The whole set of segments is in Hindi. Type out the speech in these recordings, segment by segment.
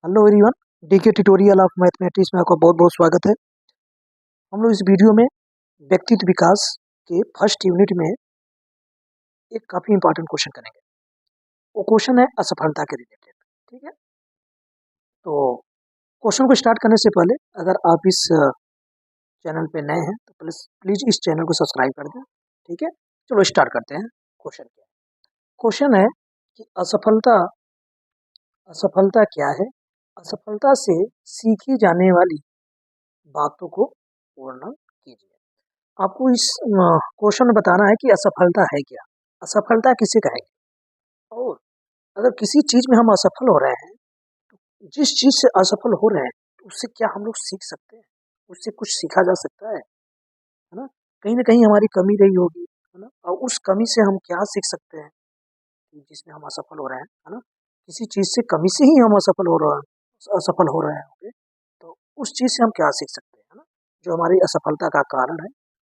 Hello everyone, DK tutorial of mathematics में आपका बहुत बहुत स्वागत है। हम लोग इस वीडियो में व्यक्तित्व विकास के फर्स्ट यूनिट में एक काफ़ी इंपॉर्टेंट क्वेश्चन करेंगे। वो क्वेश्चन है असफलता के रिलेटेड। ठीक है, तो क्वेश्चन को स्टार्ट करने से पहले अगर आप इस चैनल पे नए हैं तो प्लीज़ इस चैनल को सब्सक्राइब कर दें। ठीक है, चलो स्टार्ट करते हैं। क्वेश्चन क्या है? क्वेश्चन है कि असफलता असफलता क्या है? असफलता से सीखी जाने वाली बातों को वर्णन कीजिए। आपको इस क्वेश्चन में बताना है कि असफलता है क्या, असफलता किसे कहेंगे, और अगर किसी चीज में हम असफल हो रहे हैं, जिस चीज से असफल हो रहे हैं, तो उससे क्या हम लोग सीख सकते हैं, उससे कुछ सीखा जा सकता है ना। कहीं ना कहीं हमारी कमी रही होगी, है ना, और उस कमी से हम क्या सीख सकते हैं कि जिसमें हम असफल हो रहे हैं, है ना। किसी चीज से कमी से ही हम असफल हो रहे हैं, तो उस चीज से हम क्या सीख सकते हैं, है ना। जो हमारी असफलता का कारण है,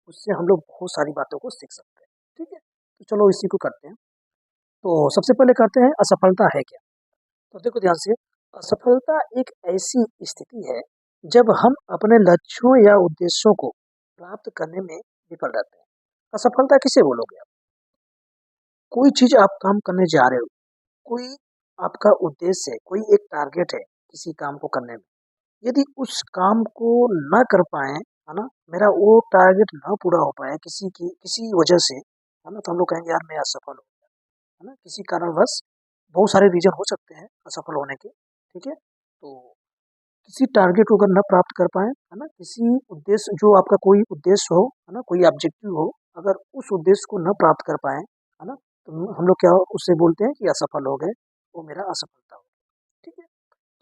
उससे हम लोग बहुत सारी बातों को सीख सकते हैं। ठीक है, तो चलो इसी को करते हैं। तो सबसे पहले करते हैं असफलता है क्या। तो देखो ध्यान से, असफलता एक ऐसी स्थिति है जब हम अपने लक्ष्यों या उद्देश्यों को प्राप्त करने में विफल रहते हैं। असफलता किसे बोलोगे आप? कोई चीज आप काम करने जा रहे हो, कोई आपका उद्देश्य है, कोई एक टारगेट है किसी काम को करने में, यदि उस काम को न कर पाए, है ना, मेरा वो टारगेट ना पूरा हो पाए किसी वजह से, है ना, तो हम लोग कहेंगे यार मैं असफल हो गया, है ना, किसी कारणवश। बहुत सारे रीजन हो सकते हैं असफल होने के। ठीक है, तो किसी टारगेट को अगर न प्राप्त कर पाए, है ना, किसी उद्देश्य, जो आपका कोई उद्देश्य हो, है ना, कोई ऑब्जेक्टिव हो, अगर उस उद्देश्य को न प्राप्त कर पाए, है ना, तो हम लोग क्या उससे बोलते हैं कि असफल हो गए, वो मेरा असफलता हो। ठीक है,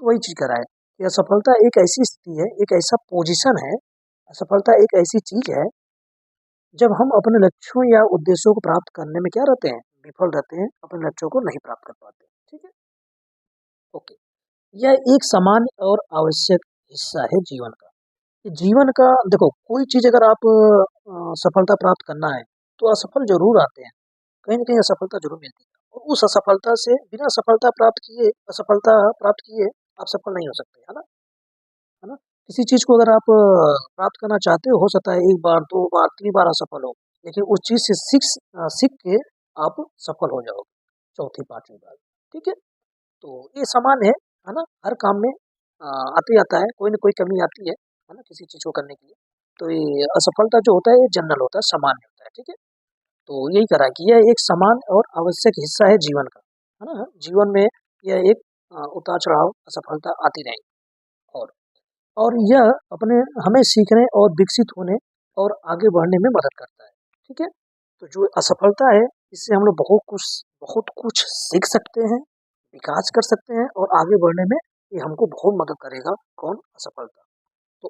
तो वही चीज करा है कि असफलता एक ऐसी स्थिति है, एक ऐसा पोजीशन है, असफलता एक ऐसी चीज है जब हम अपने लक्ष्यों या उद्देश्यों को प्राप्त करने में क्या रहते हैं, विफल रहते हैं, अपने लक्ष्यों को नहीं प्राप्त कर पाते। ठीक है, ओके। यह एक सामान्य और आवश्यक हिस्सा है जीवन का। ये जीवन का, देखो कोई चीज अगर आप सफलता प्राप्त करना है, तो असफल जरूर आते हैं, कहीं ना कहीं असफलता जरूर मिलती है, और उस असफलता से बिना असफलता प्राप्त किए आप सफल नहीं हो सकते, है ना। किसी चीज को अगर आप प्राप्त करना चाहते हो सकता है एक बार, दो बार, तीन बार असफल हो, लेकिन उस चीज से सीख के आप सफल हो जाओगे चौथी पांचवी बार। ठीक है, तो ये समान है ना, हर काम में आते आता है, कोई ना कोई कमी आती है ना, किसी चीज को करने के लिए। तो ये असफलता जो होता है, ये जनरल होता है, सामान्य होता है। ठीक है, तो यही करा कि यह एक समान और आवश्यक हिस्सा है जीवन का, है ना। जीवन में यह एक उतार चढ़ाव, असफलता आती रहेगी, और और यह अपने हमें सीखने और विकसित होने और आगे बढ़ने में मदद करता है। ठीक है, तो जो असफलता है, इससे हम लोग बहुत कुछ सीख सकते हैं, विकास कर सकते हैं, और आगे बढ़ने में ये हमको बहुत मदद करेगा। कौन? असफलता। तो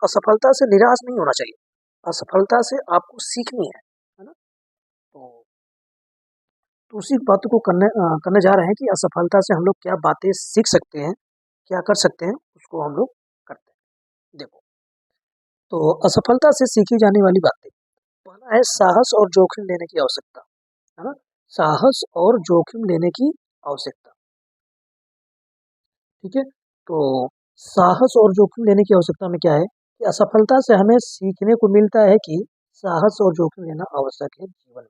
असफलता से निराश नहीं होना चाहिए, असफलता से आपको सीखनी है ना। तो उसी बात को करने जा रहे हैं कि असफलता से हम लोग क्या बातें सीख सकते हैं, क्या कर सकते हैं, उसको हम लोग करते हैं। देखो, तो असफलता से सीखी जाने वाली बातें, पहला है साहस और जोखिम लेने की आवश्यकता, है ना। साहस और जोखिम लेने की आवश्यकता। ठीक है, तो साहस और जोखिम लेने की आवश्यकता में क्या है कि असफलता से हमें सीखने को मिलता है कि साहस और जोखिम लेना आवश्यक है जीवन में।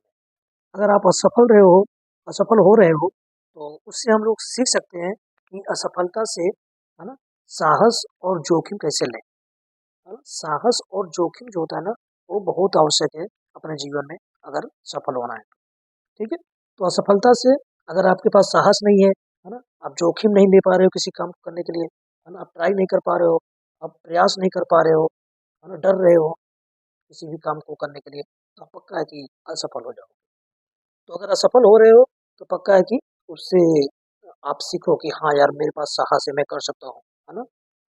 अगर आप असफल हो रहे हो, तो उससे हम लोग सीख सकते हैं कि असफलता से, है ना, साहस और जोखिम कैसे लें। हाँ, साहस और जोखिम जो होता है ना, वो बहुत आवश्यक है अपने जीवन में, अगर सफल होना है तो। ठीक है, तो असफलता से, अगर आपके पास साहस नहीं है ना, आप जोखिम नहीं ले पा रहे हो किसी काम को करने के लिए, है ना, आप ट्राई नहीं कर पा रहे हो, आप प्रयास नहीं कर पा रहे हो, है ना, डर रहे हो किसी भी काम को करने के लिए, तो पक्का है कि असफल हो जाओ। तो अगर असफल हो रहे हो, तो पक्का है कि उससे आप सीखो कि हाँ यार, मेरे पास साहस है, मैं कर सकता हूँ, है ना।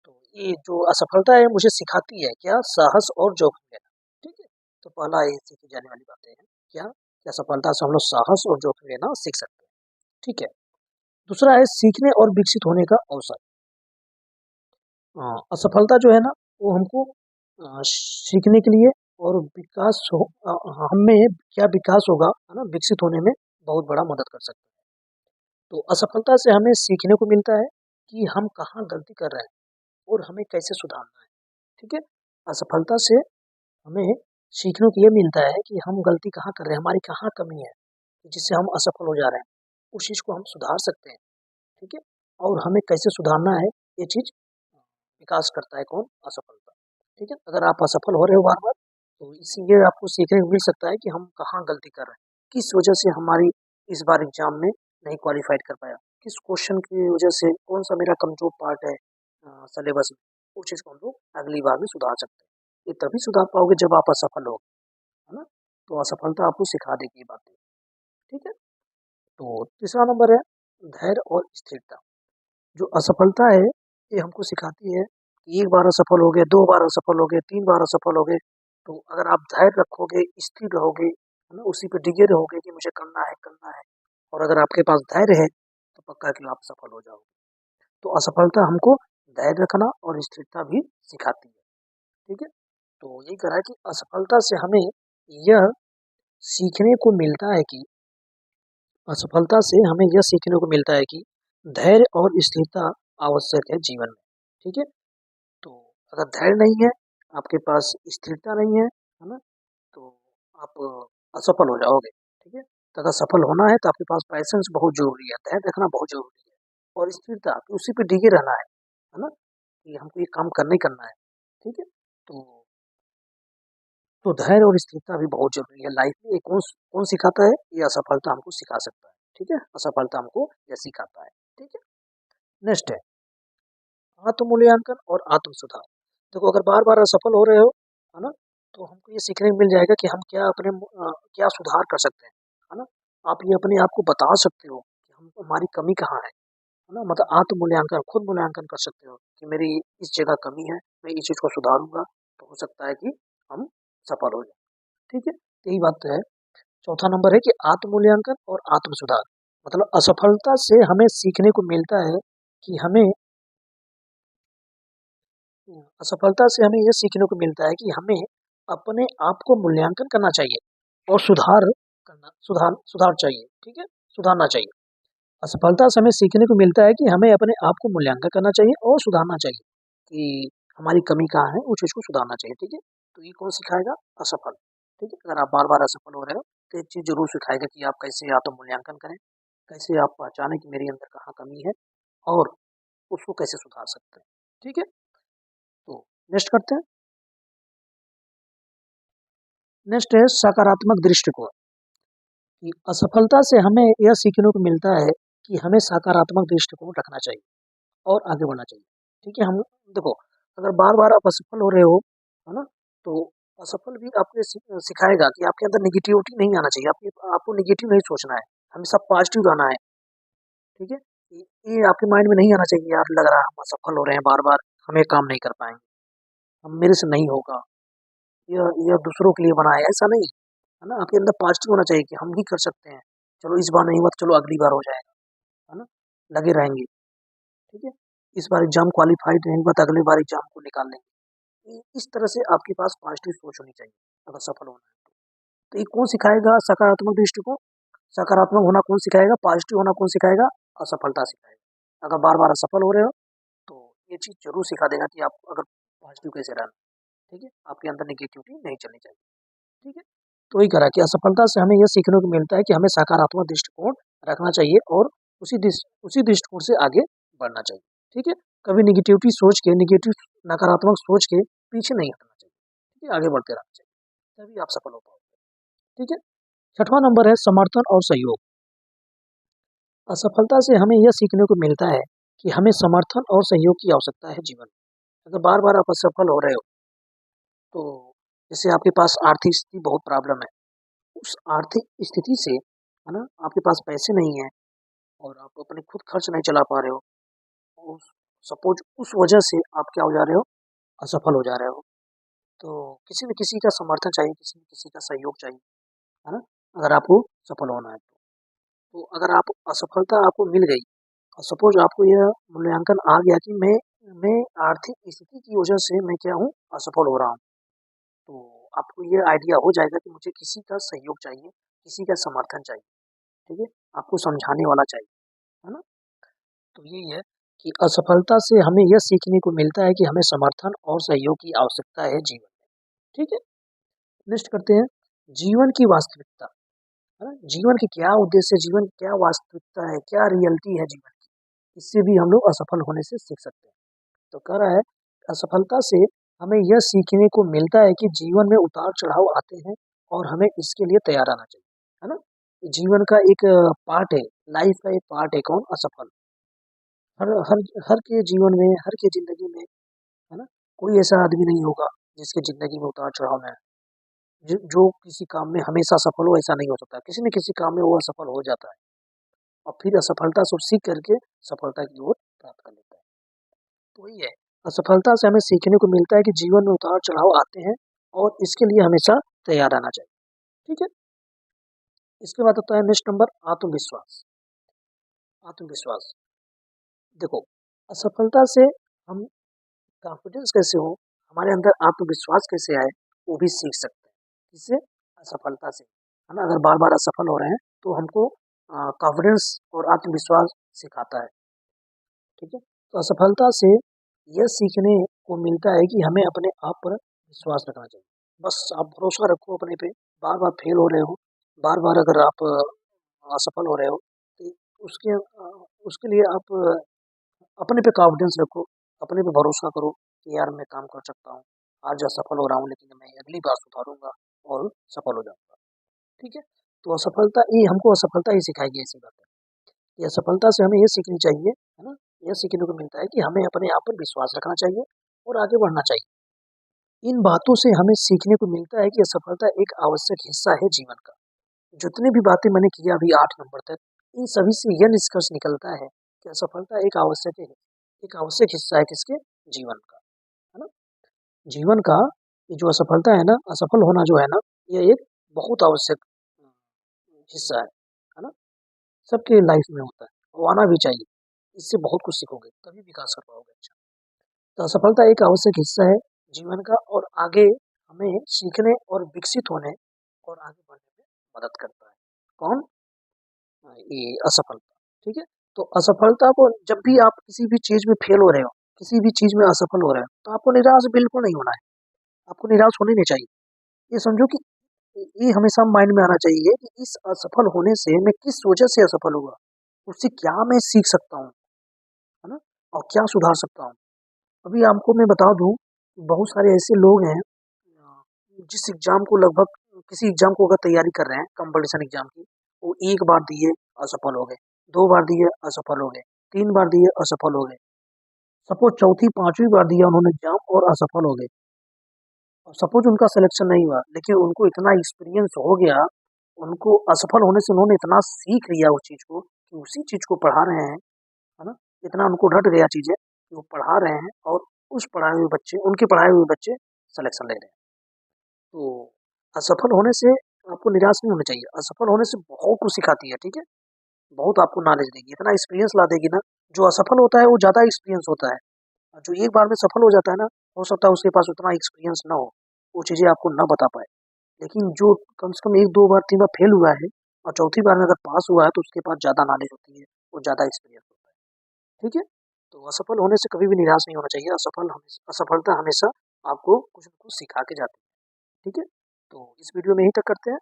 तो ये जो असफलता है, मुझे सिखाती है क्या? साहस और जोखिम लेना। ठीक है, तो पहला ये सीखी जाने वाली बातें हैं क्या, कि असफलता से हम लोग साहस और जोखिम लेना सीख सकते हैं। ठीक है, दूसरा है सीखने और विकसित होने का अवसर। असफलता जो है ना, वो हमको सीखने के लिए और हमें क्या विकास होगा, है ना, विकसित होने में बहुत बड़ा मदद कर सकता है। तो असफलता से हमें सीखने को मिलता है, कि हम कहाँ गलती कर रहे हैं और हमें कैसे सुधारना है। ठीक है, असफलता से हमें सीखने को ये मिलता है कि हम गलती कहाँ कर रहे हैं, हमारी कहाँ कमी है जिससे हम असफल हो जा रहे हैं, उस चीज़ को हम सुधार सकते हैं। ठीक है, और हमें कैसे सुधारना है ये चीज़ विकास करता है कौन, असफलता। ठीक है, अगर आप असफल हो रहे हो बार बार तो इसीलिए आपको सीखने को मिल सकता है कि हम कहाँ गलती कर रहे हैं, किस वजह से हमारी इस बार एग्जाम में नहीं क्वालिफाइड कर पाया, किस क्वेश्चन की वजह से, कौन सा मेरा कमजोर पार्ट है सिलेबस में, उस चीज़ को हम लोग अगली बार में सुधार सकते हैं। ये तभी सुधार पाओगे जब आप असफल हो, है ना। तो असफलता आपको सिखा देगी ये बातें। ठीक है, तो तीसरा नंबर है धैर्य और स्थिरता। जो असफलता है ये हमको सिखाती है कि एक बार असफल हो गए, दो बार असफल हो गए, तीन बार असफल हो गए, तो अगर आप धैर्य रखोगे, स्थिर रहोगे, है ना, उसी पे टिके रहोगे कि मुझे करना है करना है, और अगर आपके पास धैर्य है तो पक्का कि आप सफल हो जाओगे। तो असफलता हमको धैर्य रखना और स्थिरता भी सिखाती है। ठीक है, तो यही कह रहा है कि असफलता से हमें यह सीखने को मिलता है कि असफलता से हमें यह सीखने को मिलता है कि धैर्य और स्थिरता आवश्यक है जीवन में। ठीक है, तो अगर धैर्य नहीं है, आपके पास स्थिरता नहीं है ना, तो आप असफल हो जाओगे। ठीक है, तो अगर सफल होना है तो आपके पास पैसेंस बहुत जरूरी है, धैर्य रखना बहुत जरूरी है, और स्थिरता कि उसी पे टिके रहना है ना, कि हमको ये काम करना ही करना है। ठीक है, तो धैर्य और स्थिरता भी बहुत जरूरी है लाइफ में। ये कौन कौन सिखाता है, ये असफलता हमको सिखा सकता है। ठीक है, असफलता हमको यह सिखाता है। ठीक है, नेक्स्ट है आत्म मूल्यांकन और आत्म सुधार। देखो, अगर बार बार असफल हो रहे हो, है ना, तो हमको ये सीखने को मिल जाएगा कि हम क्या क्या सुधार कर सकते हैं, है ना। आप ये अपने आप को बता सकते हो कि हम हमारी कमी कहाँ है ना, मतलब आत्म मूल्यांकन, खुद मूल्यांकन कर सकते हो कि मेरी इस जगह कमी है, मैं इस चीज को सुधारूंगा तो हो सकता है कि हम सफल हो जाए। ठीक है, यही बात तो है। चौथा नंबर है कि आत्म मूल्यांकन और आत्म सुधार। मतलब असफलता से हमें सीखने को मिलता है कि हमें असफलता से हमें यह सीखने को मिलता है कि हमें अपने आप को मूल्यांकन करना चाहिए और सुधार चाहिए। ठीक है, सुधारना चाहिए। असफलता से हमें सीखने को मिलता है कि हमें अपने आप को मूल्यांकन करना चाहिए और सुधारना चाहिए कि हमारी कमी कहाँ है, उस चीज को सुधारना चाहिए। ठीक है, तो ये कौन सिखाएगा, असफल। ठीक है, अगर आप बार बार असफल हो रहे हो तो एक चीज जरूर सिखाएगा कि आप कैसे आत्म मूल्यांकन करें, कैसे आप पहचानें कि मेरे अंदर कहाँ कमी है और उसको कैसे सुधार सकते हैं। ठीक है, तो नेक्स्ट करते हैं। नेक्स्ट है सकारात्मक दृष्टिकोण। कि असफलता से हमें यह सीखने को मिलता है कि हमें सकारात्मक दृष्टिकोण रखना चाहिए और आगे बढ़ना चाहिए। ठीक है, हम देखो, अगर बार बार आप असफल हो रहे हो, है ना, तो असफल भी आपको सिखाएगा कि आपके अंदर निगेटिविटी नहीं आना चाहिए, आपको निगेटिव नहीं सोचना है, हमेशा पॉजिटिव रहना है। ठीक है, ये आपके माइंड में नहीं आना चाहिए, यार लग रहा है हम असफल हो रहे हैं बार बार, हम ये काम नहीं कर पाएंगे, हम मेरे से नहीं होगा, यह दूसरों के लिए बना है, ऐसा नहीं। है ना, आपके अंदर पॉजिटिव होना चाहिए कि हम भी कर सकते हैं, चलो इस बार नहीं हुआ तो चलो अगली बार हो जाएगा, है ना, लगे रहेंगे। ठीक है, इस बार एग्जाम क्वालिफाइड नहीं हुआ तो अगली बार एग्जाम को निकाल लेंगे। इस तरह से आपके पास पॉजिटिव सोच होनी चाहिए अगर सफल होना है तो ये कौन सिखाएगा, सकारात्मक दृष्टिकोण। सकारात्मक होना कौन सिखाएगा, पॉजिटिव होना कौन सिखाएगा, असफलता सिखाएगा। अगर बार बार असफल हो रहे हो तो ये चीज जरूर सिखा देगा कि आप अगर पॉजिटिव कैसे रहना। ठीक है, आपके अंदर निगेटिविटी नहीं चलनी चाहिए। ठीक है, तो वही करा कि असफलता से हमें यह सीखने को मिलता है कि हमें सकारात्मक दृष्टिकोण रखना चाहिए और उसी दृष्टिकोण से आगे बढ़ना चाहिए। ठीक है, कभी निगेटिविटी सोच के, नकारात्मक सोच के पीछे नहीं हटना चाहिए। ठीक है, आगे बढ़ते रहना चाहिए, तभी आप सफल हो पाओगे। ठीक है, छठवां नंबर है समर्थन और सहयोग। असफलता से हमें यह सीखने को मिलता है कि हमें समर्थन और सहयोग की आवश्यकता है जीवन में। अगर बार बार आप असफल हो रहे हो तो जैसे आपके पास आर्थिक स्थिति बहुत प्रॉब्लम है, उस आर्थिक स्थिति से, है ना, आपके पास पैसे नहीं है और आप अपने खुद खर्च नहीं चला पा रहे हो, और सपोज उस वजह से आप क्या हो जा रहे हो, असफल हो जा रहे हो, तो किसी न किसी का समर्थन चाहिए, किसी न किसी का सहयोग चाहिए, है ना, अगर आपको सफल होना है तो अगर आप असफलता आपको मिल गई और सपोज आपको यह मूल्यांकन आ गया कि मैं आर्थिक स्थिति की वजह से मैं क्या हूँ, असफल हो रहा हूँ, तो आपको ये आइडिया हो जाएगा कि मुझे किसी का सहयोग चाहिए, किसी का समर्थन चाहिए। ठीक है, आपको समझाने वाला चाहिए, है ना, तो यही है। कि असफलता से हमें यह सीखने को मिलता है कि हमें समर्थन और सहयोग की आवश्यकता है जीवन में। ठीक है, नेक्स्ट करते हैं जीवन की वास्तविकता। है ना, जीवन की क्या उद्देश्य है, जीवन क्या वास्तविकता है, क्या रियलिटी है जीवन की, इससे भी हम लोग असफल होने से सीख सकते हैं। तो कह रहा है असफलता से हमें यह सीखने को मिलता है कि जीवन में उतार चढ़ाव आते हैं और हमें इसके लिए तैयार रहना चाहिए। है ना, जीवन का एक पार्ट है, लाइफ का एक पार्ट है कौन, असफल। हर हर हर के जीवन में, हर के जिंदगी में, है ना, कोई ऐसा आदमी नहीं होगा जिसके जिंदगी में उतार चढ़ाव ना है। जो किसी काम में हमेशा सफल हो ऐसा नहीं हो सकता, किसी न किसी काम में वो असफल हो जाता है और फिर असफलता से सीख करके सफलता की ओर प्राप्त कर लेता है। तो वही है, असफलता से हमें सीखने को मिलता है कि जीवन में उतार चढ़ाव आते हैं और इसके लिए हमेशा तैयार रहना चाहिए। ठीक है, इसके बाद आता है नेक्स्ट नंबर, आत्मविश्वास। आत्मविश्वास, देखो असफलता से हम कॉन्फिडेंस कैसे हो, हमारे अंदर आत्मविश्वास कैसे आए, वो भी सीख सकते हैं इससे, असफलता से। है ना, अगर बार बार असफल हो रहे हैं तो हमको कॉन्फिडेंस और आत्मविश्वास सिखाता है। ठीक है, तो असफलता से यह सीखने को मिलता है कि हमें अपने आप पर विश्वास रखना चाहिए। बस आप भरोसा रखो अपने पे, बार बार फेल हो रहे हो, बार बार अगर आप असफल हो रहे हो तो उसके लिए आप अपने पे कॉन्फिडेंस रखो, अपने पे भरोसा करो कि यार मैं काम कर सकता हूँ, आज असफल हो रहा हूँ लेकिन मैं अगली बार सुधारूंगा और सफल हो जाऊंगा। ठीक है, तो असफलता ये हमको असफलता ही सिखाएगी, ऐसी बात है। ये असफलता से हमें ये सीखनी चाहिए, है ना, यह सीखने को मिलता है कि हमें अपने आप पर विश्वास रखना चाहिए और आगे बढ़ना चाहिए। इन बातों से हमें सीखने को मिलता है कि असफलता एक आवश्यक हिस्सा है जीवन का। जितनी भी बातें मैंने किया अभी 8 नंबर तक, इन सभी से यह निष्कर्ष निकलता है कि असफलता एक आवश्यक है, एक आवश्यक हिस्सा है किसके, जीवन का। है ना, जीवन का ये जो असफलता है ना, असफल होना जो है ना, ये एक बहुत आवश्यक हिस्सा है ना, सबके लाइफ में होता है, वो आना भी चाहिए। इससे बहुत कुछ सीखोगे, तभी विकास कर पाओगे। अच्छा, तो असफलता एक आवश्यक हिस्सा है जीवन का और आगे हमें सीखने और विकसित होने और आगे बढ़ने में मदद करता है। कौन, ये असफलता। ठीक है, तो असफलता को जब भी आप किसी भी चीज में फेल हो रहे हो, किसी भी चीज में असफल हो रहे हो, तो आपको निराश बिल्कुल नहीं होना है, आपको निराश होने नहीं चाहिए। ये समझो कि ये हमेशा माइंड में आना चाहिए कि इस असफल होने से मैं किस वजह से असफल हुआ, उससे क्या मैं सीख सकता हूँ, है ना, और क्या सुधार सकता हूँ। अभी आपको मैं बता दूं, बहुत सारे ऐसे लोग हैं जिस एग्जाम को लगभग, किसी एग्जाम को अगर तैयारी कर रहे हैं कंपटीशन एग्जाम की, वो एक बार दिए असफल हो गए, 2 बार दिए असफल हो गए, 3 बार दिए असफल हो गए, सपोज चौथी पांचवी बार दिया उन्होंने एग्जाम और असफल हो गए। और सपोज उनका सिलेक्शन नहीं हुआ लेकिन उनको इतना एक्सपीरियंस हो गया, उनको असफल होने से उन्होंने इतना सीख लिया उस चीज को कि उसी चीज को पढ़ा रहे हैं। है ना, इतना उनको रट गया चीजें कि वो पढ़ा रहे हैं और उस पढ़ाए हुए बच्चे, उनके पढ़ाए हुए बच्चे सिलेक्शन ले रहे हैं। तो असफल होने से आपको निराश नहीं होना चाहिए, असफल होने से बहुत कुछ सिखाती है। ठीक है, बहुत आपको नॉलेज देगी, इतना एक्सपीरियंस ला देगी ना। जो असफल होता है वो ज्यादा एक्सपीरियंस होता है, और जो एक बार में सफल हो जाता है ना, हो सकता है उसके पास उतना एक्सपीरियंस ना हो, वो चीजें आपको ना बता पाए। लेकिन जो कम से कम 1 2 बार 3 बार फेल हुआ है और चौथी बार में अगर पास हुआ है तो उसके पास ज्यादा नॉलेज होती है और ज्यादा एक्सपीरियंस होता है। ठीक है, तो असफल होने से कभी भी निराश नहीं होना चाहिए, असफलता हमेशा आपको कुछ न कुछ सिखा के जाती है। ठीक है, तो इस वीडियो में यहीं तक करते हैं।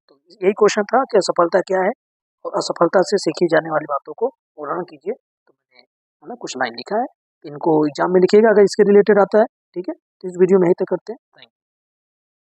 तो यही क्वेश्चन था कि असफलता क्या है और असफलता से सीखी जाने वाली बातों को वर्णन कीजिए। तो मैंने, है ना, कुछ लाइन लिखा है, इनको एग्जाम में लिखिएगा अगर इसके रिलेटेड आता है। ठीक है, तो इस वीडियो में यहीं तक करते हैं। Thank you.